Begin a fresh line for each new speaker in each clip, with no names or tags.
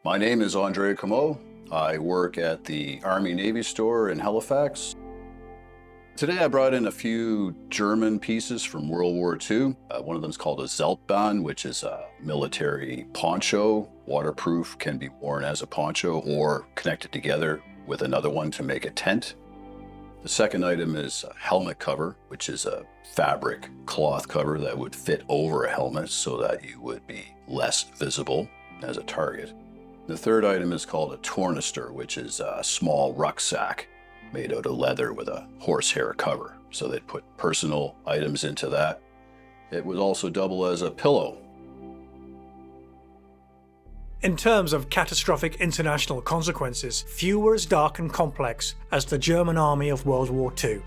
My name is Andre Camo. I work at the Army-Navy store in Halifax. Today I brought in a few German pieces from World War II. One of them is called a Zeltbahn, which is a military poncho. Waterproof, can be worn as a poncho or connected together with another one to make a tent. The second item is a helmet cover, which is a fabric cloth cover that would fit over a helmet so that you would be less visible as a target. The third item is called a tornister, which is a small rucksack made out of leather with a horsehair cover. So they'd put personal items into that. It would also double as a pillow.
In terms of catastrophic international consequences, few were as dark and complex as the German army of World War II.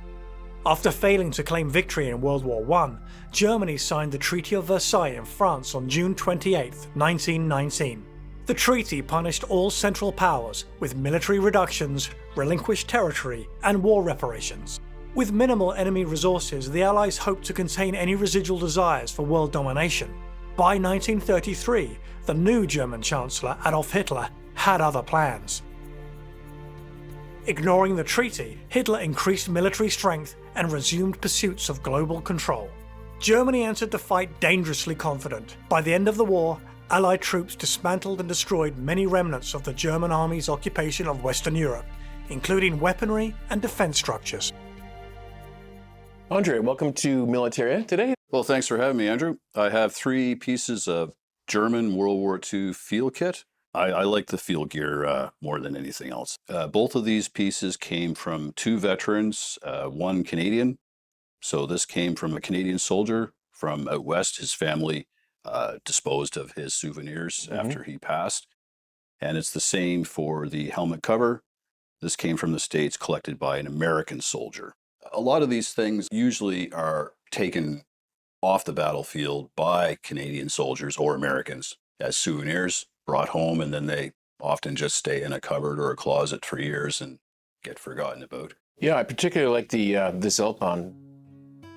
After failing to claim victory in World War I, Germany signed the Treaty of Versailles in France on June 28, 1919. The treaty punished all Central Powers with military reductions, relinquished territory, and war reparations. With minimal enemy resources, the Allies hoped to contain any residual desires for world domination. By 1933, the new German Chancellor Adolf Hitler had other plans. Ignoring the treaty, Hitler increased military strength and resumed pursuits of global control. Germany entered the fight dangerously confident. By the end of the war, Allied troops dismantled and destroyed many remnants of the German army's occupation of Western Europe, including weaponry and defense structures.
Andre, welcome to Militaria today.
Well, thanks for having me, Andrew. I have 3 pieces of German World War II field kit. I like the field gear more than anything else. Both of these pieces came from 2 veterans, one Canadian. So this came from a Canadian soldier from out west. His family disposed of his souvenirs after he passed. And it's the same for the helmet cover. This came from the States, collected by an American soldier. A lot of these things usually are taken off the battlefield by Canadian soldiers or Americans as souvenirs, brought home, and then they often just stay in a cupboard or a closet for years and get forgotten about.
Yeah, I particularly like the Zeltbahn.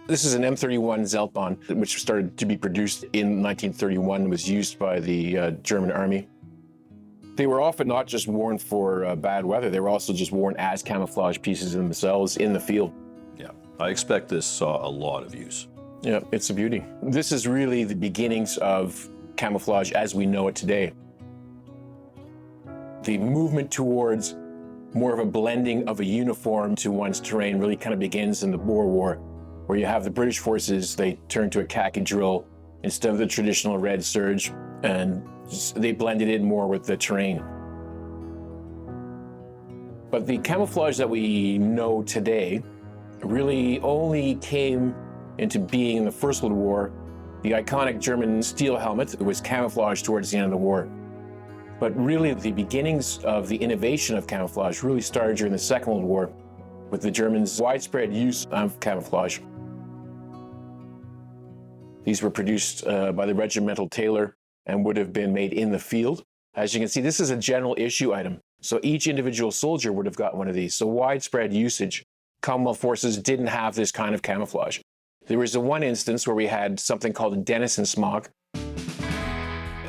This is an M31 Zeltbahn, which started to be produced in 1931 and was used by the German army. They were often not just worn for bad weather, they were also just worn as camouflage pieces themselves in the field.
Yeah, I expect this saw a lot of use.
Yeah, it's a beauty. This is really the beginnings of camouflage as we know it today. The movement towards more of a blending of a uniform to one's terrain really kind of begins in the Boer War, where you have the British forces, they turn to a khaki drill instead of the traditional red serge, and they blended in more with the terrain. But the camouflage that we know today really only came into being in the First World War. The iconic German steel helmet was camouflaged towards the end of the war. But really the beginnings of the innovation of camouflage really started during the Second World War with the Germans' widespread use of camouflage. These were produced by the regimental tailor and would have been made in the field. As you can see, this is a general issue item. So each individual soldier would have got one of these. So widespread usage. Commonwealth forces didn't have this kind of camouflage. There was one instance where we had something called a Denison smock,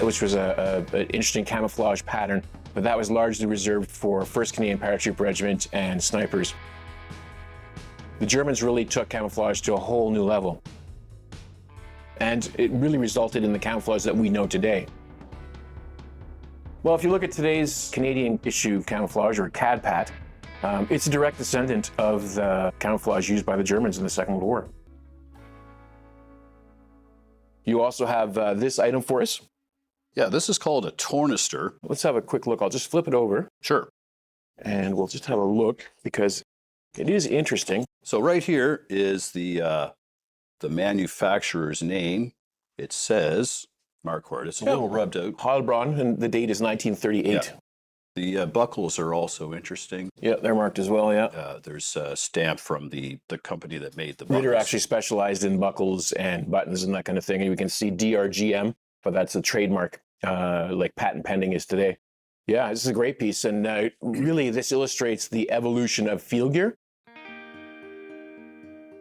which was an interesting camouflage pattern, but that was largely reserved for 1st Canadian Paratroop Regiment and snipers. The Germans really took camouflage to a whole new level. And it really resulted in the camouflage that we know today. Well, if you look at today's Canadian issue camouflage, or CADPAT, it's a direct descendant of the camouflage used by the Germans in the Second World War. You also have this item for us.
Yeah, this is called a tornister.
Let's have a quick look. I'll just flip it over.
Sure.
And we'll just have a look because it is interesting.
So right here is the manufacturer's name. It says Marquardt. It's a little rubbed out.
Heilbronn, and the date is 1938.
Yeah. The buckles are also interesting.
Yeah, they're marked as well, yeah.
There's a stamp from the company that made the buckles.
Ritter actually specialized in buckles and buttons and that kind of thing. And you can see DRGM, but that's a trademark, like patent pending is today. Yeah, this is a great piece. And really, this illustrates the evolution of field gear.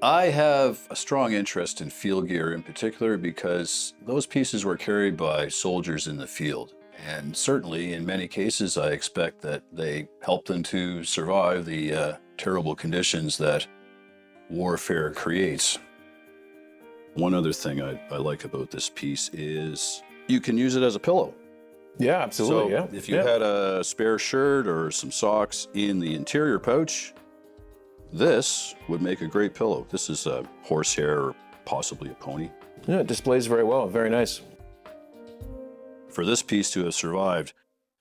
I have a strong interest in field gear in particular because those pieces were carried by soldiers in the field. And certainly, in many cases, I expect that they helped them to survive the terrible conditions that warfare creates. One other thing I like about this piece is you can use it as a pillow.
Yeah, absolutely.
So if you had a spare shirt or some socks in the interior pouch, this would make a great pillow. This is a horsehair or possibly a pony.
Yeah, it displays very well. Very nice.
For this piece to have survived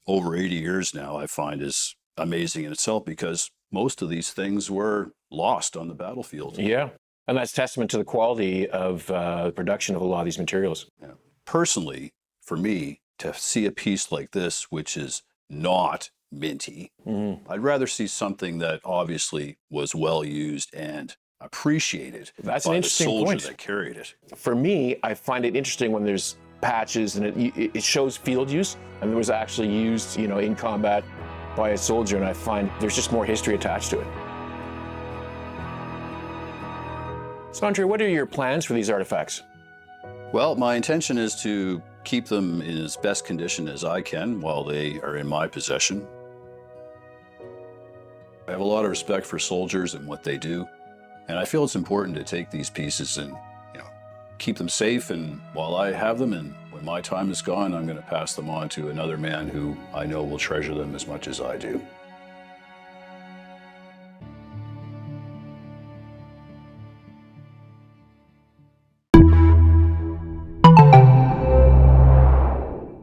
over 80 years now, I find is amazing in itself, because most of these things were lost on the battlefield.
Yeah. And that's testament to the quality of production of a lot of these materials.
Yeah. Personally, for me, to see a piece like this, which is not minty, I'd rather see something that obviously was well used and appreciated
That's
by
an
the
interesting
soldier
point.
that carried it.
For me, I find it interesting when there's patches and it shows field use, and it was actually used, in combat by a soldier, and I find there's just more history attached to it. So, Andre, what are your plans for these artifacts?
Well, my intention is to keep them in as best condition as I can while they are in my possession. I have a lot of respect for soldiers and what they do, and I feel it's important to take these pieces and keep them safe. And while I have them, and when my time is gone, I'm going to pass them on to another man who I know will treasure them as much as I do.